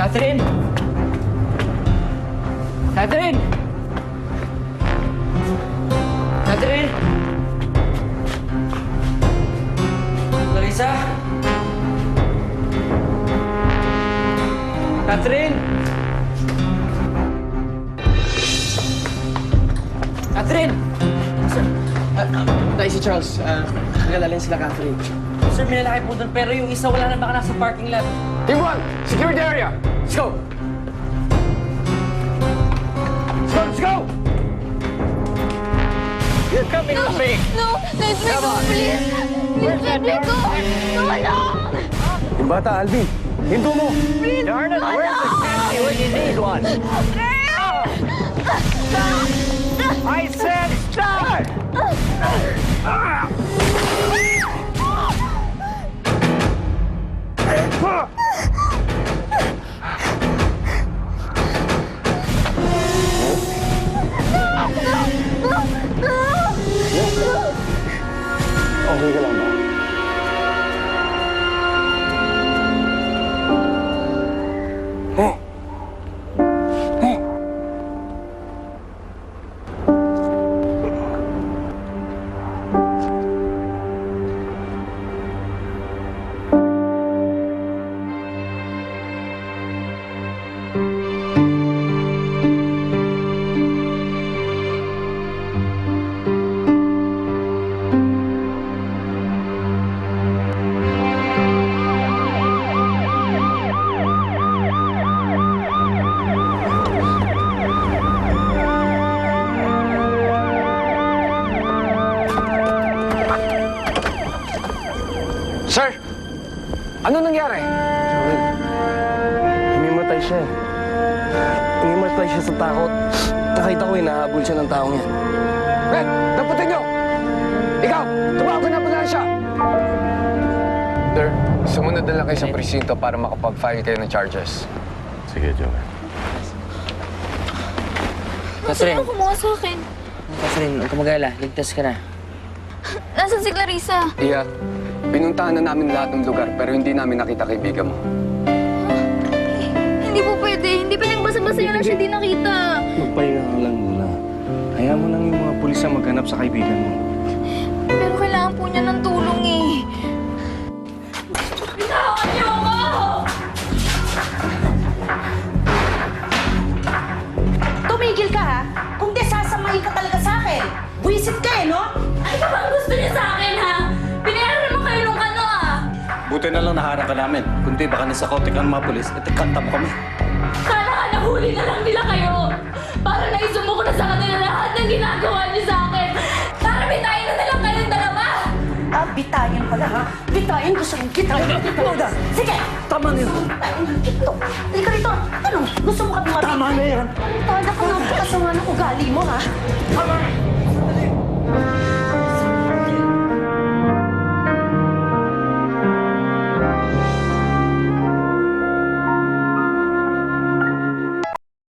Catherine! Catherine! Catherine! Larissa? Catherine! Catherine! Sir, tayo si Charles. Nagadalhin sila, Catherine. Sir, may lalaki po doon, pero yung isa wala na baka nasa parking lot. Team 1, security area. Let's go. Let's go. You're coming with me. No, let me go, please. Let me go. No. Yung bata, Alvin. Hinto mo. Darn it, where's the taxi when you need one? I said stop! Okay ka lang ba? Sir! Ano nangyari? Umimatay siya. Umimatay siya sa takot. Nakita ko hinahabol siya ng taong yan. Red, daputin nyo! Ikaw, tumawag na pala siya! Sir, sumunod na lang kayo sa presinto para makapag-file kayo ng charges. Sige, Joel. Sino kumuha sa akin? Catherine, huwag ka mag-alala. Ligtas ka na. Nasaan si Clarissa? Iya, pinuntahan na namin lahat ng lugar pero hindi namin nakita kaibigan mo. Hindi po pwede. Hindi pwedeng basa-basa yun lang siya di nakita. Magpahinga ka lang muna. Hayaan mo lang yung mga pulis na maghanap sa kaibigan mo. Pero kailangan po niya ng tulong eh. Bitawan niyo ako! Tumigil ka, ha? Kung di, sasamahin ka talaga sa akin. Buisit ka, eh, no? Ano ba ang gusto niya sa akin, ha? Pinayaran naman kayo nung ano, ah! Buti na lang naharap ka namin. Kundi baka nasa kote ka ng mga polis at kanta mo kami. Kala ka nahuli na lang nila kayo! Para naisumo ko na sa kanila lahat ng ginagawa niyo sa akin! Para bitayin na lang kayong dalawa! Ah, bitayin pala, ha? Bitayin, gusto mong bitayin. Sige! Tama na yun. Bitayin, ito. Halika rito. Ano? Gusto mo kami mabitayin? Tama na yan. Tala ka na, kasama ng ugali mo, ha?